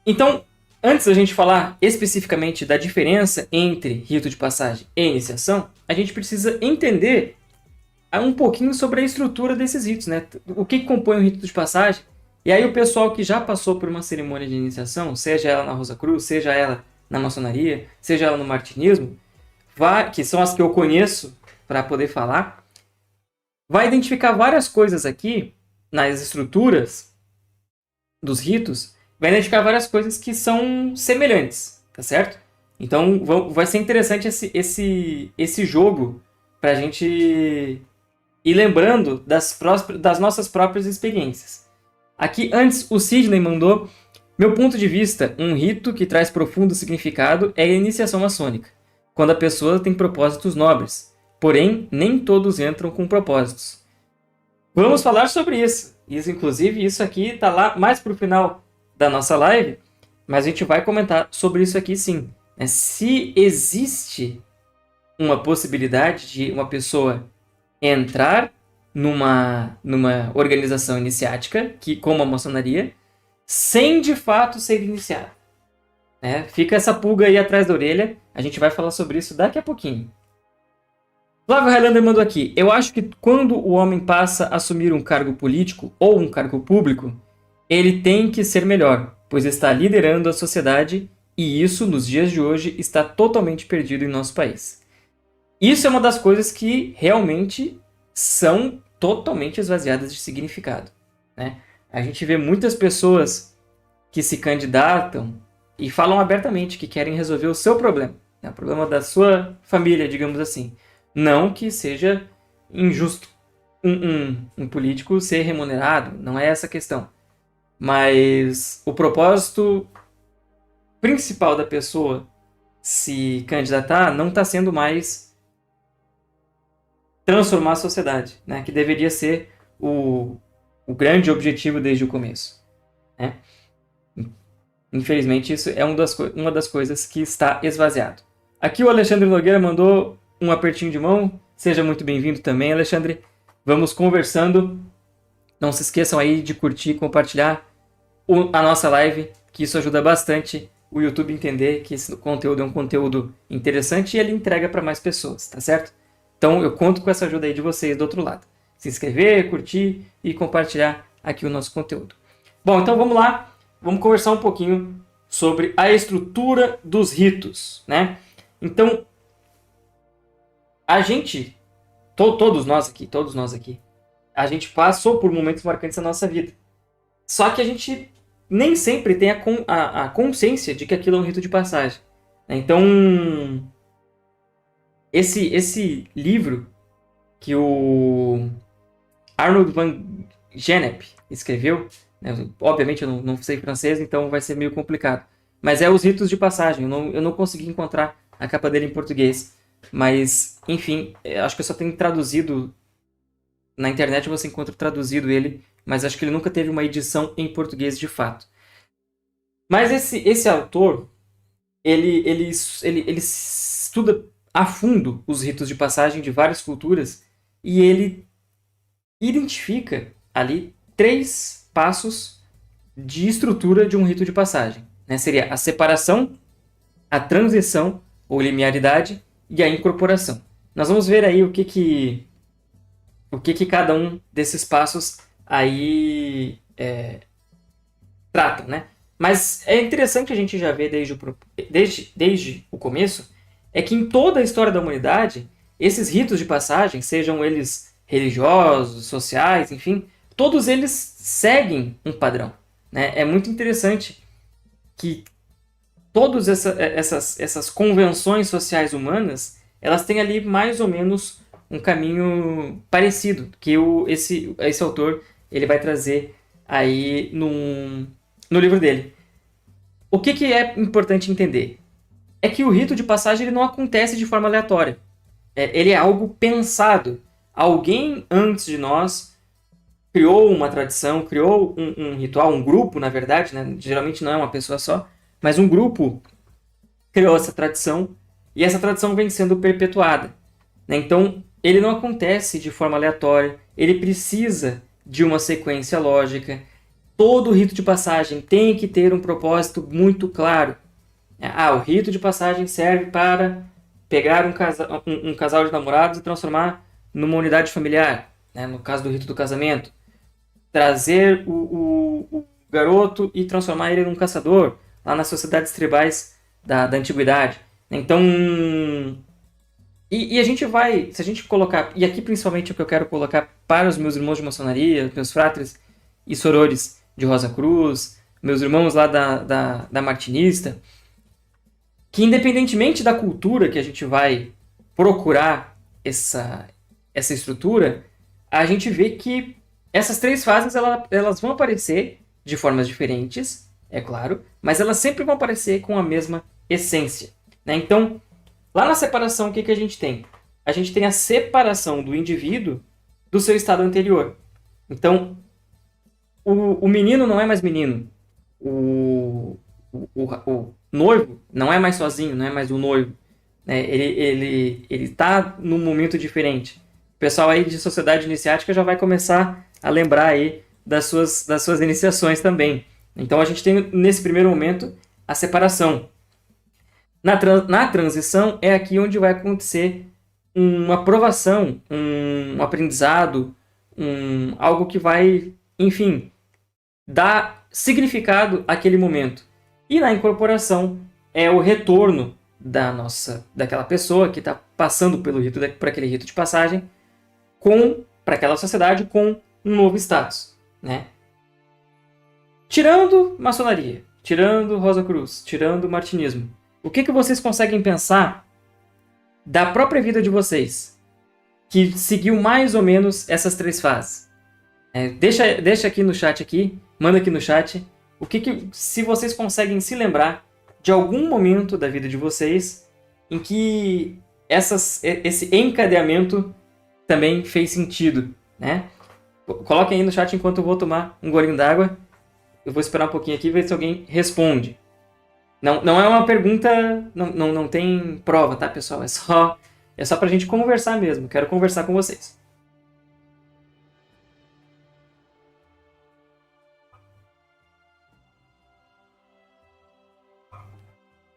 Então, antes da gente falar especificamente da diferença entre rito de passagem e iniciação, a gente precisa entender um pouquinho sobre a estrutura desses ritos, né? O que compõe um rito de passagem. E aí o pessoal que já passou por uma cerimônia de iniciação, seja ela na Rosa Cruz, seja ela na maçonaria, seja ela no martinismo, que são as que eu conheço para poder falar, vai identificar várias coisas aqui nas estruturas dos ritos, vai identificar várias coisas que são semelhantes, tá certo? Então vai ser interessante esse jogo para a gente ir lembrando das nossas próprias experiências. Aqui, antes, o Sidney mandou: meu ponto de vista, um rito que traz profundo significado é a iniciação maçônica, quando a pessoa tem propósitos nobres, porém, nem todos entram com propósitos. Vamos falar sobre isso. Inclusive, isso aqui está lá mais para o final da nossa live, mas a gente vai comentar sobre isso aqui sim. Se existe uma possibilidade de uma pessoa entrar numa organização iniciática, como a maçonaria, sem de fato ser iniciado. Fica essa pulga aí atrás da orelha, a gente vai falar sobre isso daqui a pouquinho. Flávio Highlander mandou aqui: eu acho que quando o homem passa a assumir um cargo político ou um cargo público, ele tem que ser melhor, pois está liderando a sociedade e isso, nos dias de hoje, está totalmente perdido em nosso país. Isso é uma das coisas que realmente são totalmente esvaziadas de significado. A gente vê muitas pessoas que se candidatam e falam abertamente que querem resolver o seu problema, o problema da sua família, digamos assim. Não que seja injusto um político ser remunerado, não é essa a questão. Mas o propósito principal da pessoa se candidatar não está sendo mais transformar a sociedade, que deveria ser o grande objetivo desde o começo. Infelizmente, isso é uma das coisas que está esvaziado. Aqui o Alexandre Nogueira mandou um apertinho de mão. Seja muito bem-vindo também, Alexandre. Vamos conversando. Não se esqueçam aí de curtir e compartilhar a nossa live, que isso ajuda bastante o YouTube a entender que esse conteúdo é um conteúdo interessante e ele entrega para mais pessoas, tá certo? Então eu conto com essa ajuda aí de vocês do outro lado. Se inscrever, curtir e compartilhar aqui o nosso conteúdo. Bom, então vamos lá. Vamos conversar um pouquinho sobre a estrutura dos ritos, Então, a gente, todos nós aqui, a gente passou por momentos marcantes na nossa vida. Só que a gente nem sempre tem a consciência de que aquilo é um rito de passagem. Então, esse livro que o Arnold van Gennep escreveu, obviamente eu não sei francês, então vai ser meio complicado, mas é Os Ritos de Passagem. Eu não consegui encontrar a capa dele em português, mas enfim, acho que eu só tenho traduzido na internet, você encontra traduzido ele, mas acho que ele nunca teve uma edição em português de fato. Mas esse autor, ele estuda a fundo os ritos de passagem de várias culturas e ele identifica ali 3 passos de estrutura de um rito de passagem. Seria a separação, a transição ou linearidade e a incorporação. Nós vamos ver aí o que cada um desses passos aí tratam, Mas é interessante a gente já ver desde o começo, é que em toda a história da humanidade, esses ritos de passagem, sejam eles religiosos, sociais, enfim, todos eles seguem um padrão. É muito interessante que todas essas convenções sociais humanas, elas têm ali mais ou menos um caminho parecido, que esse autor ele vai trazer aí no livro dele. O que é importante entender? É que o rito de passagem ele não acontece de forma aleatória. Ele é algo pensado. Alguém antes de nós criou uma tradição, criou um ritual, um grupo, na verdade, geralmente não é uma pessoa só, mas um grupo criou essa tradição e essa tradição vem sendo perpetuada. Então, ele não acontece de forma aleatória, ele precisa de uma sequência lógica. todo rito de passagem tem que ter um propósito muito claro. O rito de passagem serve para pegar um casal de namorados e transformar numa unidade familiar, né? No caso do rito do casamento. Trazer o garoto e transformar ele num caçador, lá nas sociedades tribais da antiguidade. Então, e a gente vai, se a gente colocar, e aqui principalmente o que eu quero colocar para os meus irmãos de maçonaria, meus fratres e sorores de Rosa Cruz, meus irmãos lá da Martinista, que independentemente da cultura que a gente vai procurar essa estrutura, a gente vê que essas 3 fases elas vão aparecer de formas diferentes, é claro, mas elas sempre vão aparecer com a mesma essência, né? Então, lá na separação, o que a gente tem? A gente tem a separação do indivíduo do seu estado anterior. Então, o menino não é mais menino. O noivo não é mais sozinho, não é mais o noivo. Né? Ele está num momento diferente. O pessoal aí de sociedade iniciática já vai começar a lembrar aí das suas iniciações também. Então, a gente tem, nesse primeiro momento, a separação. Na transição, é aqui onde vai acontecer uma provação, um aprendizado, algo que vai, enfim, dar significado àquele momento. E na incorporação é o retorno daquela pessoa que está passando por aquele rito de passagem para aquela sociedade com um novo status, né? Tirando maçonaria, tirando Rosa Cruz, tirando martinismo, o que vocês conseguem pensar da própria vida de vocês que seguiu mais ou menos essas 3 fases? Deixa aqui no chat, manda aqui no chat, se vocês conseguem se lembrar de algum momento da vida de vocês em que esse encadeamento também fez sentido, né? Coloquem aí no chat enquanto eu vou tomar um golinho d'água. Eu vou esperar um pouquinho aqui e ver se alguém responde. Não é uma pergunta, não tem prova, tá, pessoal? É só pra gente conversar mesmo. Quero conversar com vocês.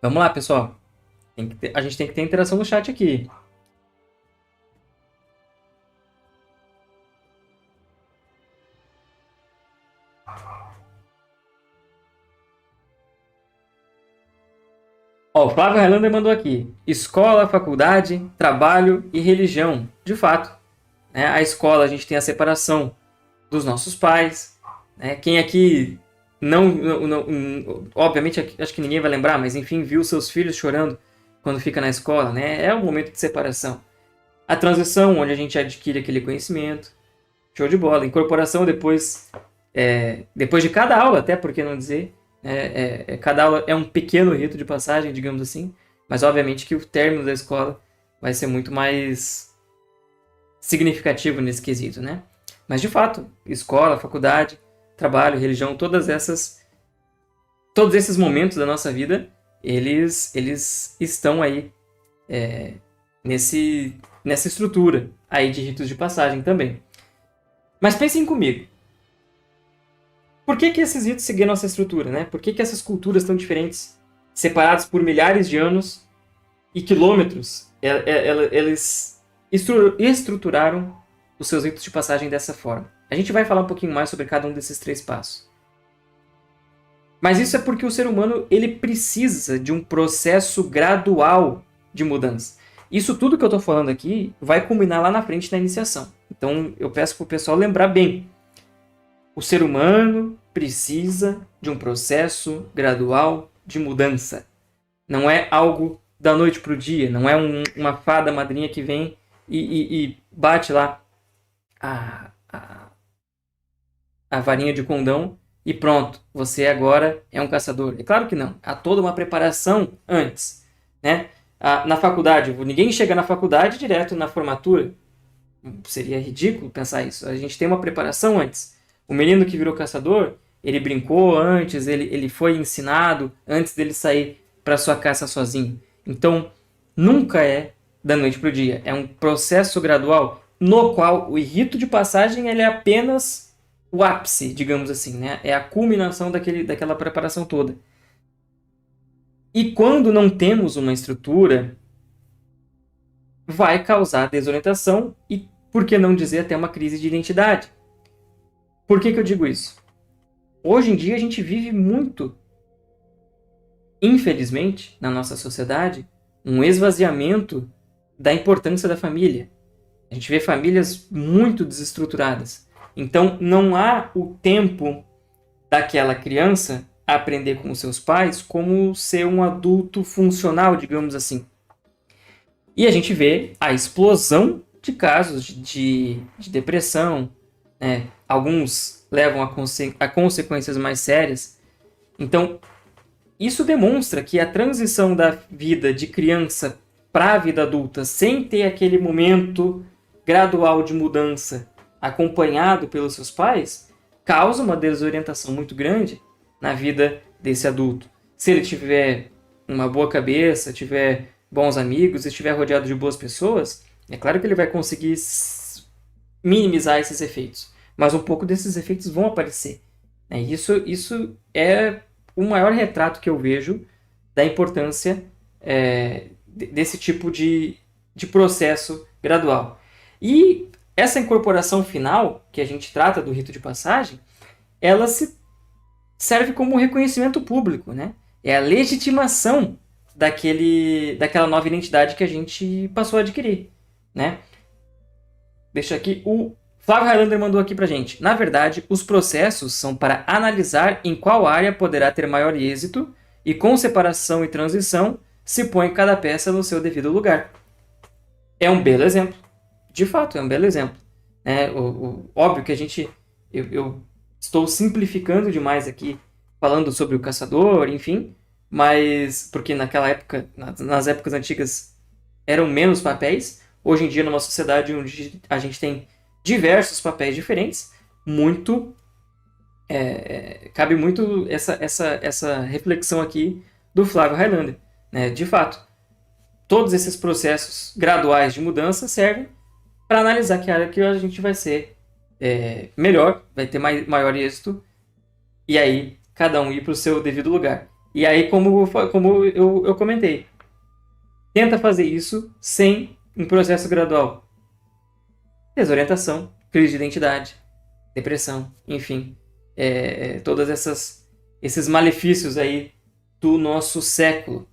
Vamos lá, pessoal. A gente tem que ter interação no chat aqui. O Flávio Highlander mandou aqui. Escola, faculdade, trabalho e religião. De fato. Né? A escola, a gente tem a separação dos nossos pais. Né? Quem aqui obviamente, acho que ninguém vai lembrar, mas enfim, viu seus filhos chorando quando fica na escola. Né? É um momento de separação. A transição, onde a gente adquire aquele conhecimento. Show de bola. Incorporação depois de cada aula, até por que não dizer... cada aula é um pequeno rito de passagem, digamos assim, mas obviamente que o término da escola vai ser muito mais significativo nesse quesito, né? Mas de fato, escola, faculdade, trabalho, religião, todos esses momentos da nossa vida, eles estão aí nessa estrutura aí de ritos de passagem também. Mas pensem comigo. Por que esses ritos seguiram essa estrutura, né? Por que essas culturas tão diferentes, separadas por milhares de anos e quilômetros, eles estruturaram os seus ritos de passagem dessa forma? A gente vai falar um pouquinho mais sobre cada um desses 3 passos. Mas isso é porque o ser humano ele precisa de um processo gradual de mudança. Isso tudo que eu estou falando aqui vai culminar lá na frente na iniciação. Então eu peço para o pessoal lembrar bem. O ser humano precisa de um processo gradual de mudança. Não é algo da noite para o dia. Não é uma fada madrinha que vem e bate lá a varinha de condão e pronto, você agora é um caçador. É claro que não. Há toda uma preparação antes. Né? Na faculdade, ninguém chega na faculdade direto na formatura. Seria ridículo pensar isso. A gente tem uma preparação antes. O menino que virou caçador, ele brincou antes, ele foi ensinado antes dele sair para sua caça sozinho. Então, nunca é da noite para o dia. É um processo gradual no qual o rito de passagem ele é apenas o ápice, digamos assim, né? É a culminação daquela preparação toda. E quando não temos uma estrutura, vai causar desorientação e, por que não dizer, até uma crise de identidade. Por que eu digo isso? Hoje em dia a gente vive muito, infelizmente, na nossa sociedade, um esvaziamento da importância da família. A gente vê famílias muito desestruturadas. Então, não há o tempo daquela criança aprender com os seus pais como ser um adulto funcional, digamos assim. E a gente vê a explosão de casos de depressão, né? Alguns levam a consequências mais sérias. Então, isso demonstra que a transição da vida de criança para a vida adulta, sem ter aquele momento gradual de mudança acompanhado pelos seus pais, causa uma desorientação muito grande na vida desse adulto. Se ele tiver uma boa cabeça, tiver bons amigos, estiver rodeado de boas pessoas, é claro que ele vai conseguir minimizar esses efeitos. Mas um pouco desses efeitos vão aparecer. Isso é o maior retrato que eu vejo da importância desse tipo de processo gradual. E essa incorporação final, que a gente trata do rito de passagem, ela serve como um reconhecimento público, né? É a legitimação daquela nova identidade que a gente passou a adquirir, né? Deixa aqui, o Flávio Highlander mandou aqui pra gente. Na verdade, os processos são para analisar em qual área poderá ter maior êxito e, com separação e transição, se põe cada peça no seu devido lugar. É um belo exemplo. De fato, é um belo exemplo. Óbvio que eu estou simplificando demais aqui, falando sobre o caçador, enfim, mas porque naquela época, nas épocas antigas, eram menos papéis. Hoje em dia, numa sociedade onde a gente tem diversos papéis diferentes, cabe muito essa reflexão aqui do Flávio Highlander, né? De fato, todos esses processos graduais de mudança servem para analisar que área que a gente vai ser melhor, vai ter maior êxito, e aí cada um ir para o seu devido lugar. E aí, como eu comentei, tenta fazer isso sem um processo gradual. Desorientação, crise de identidade, depressão, enfim, todas esses malefícios aí do nosso século.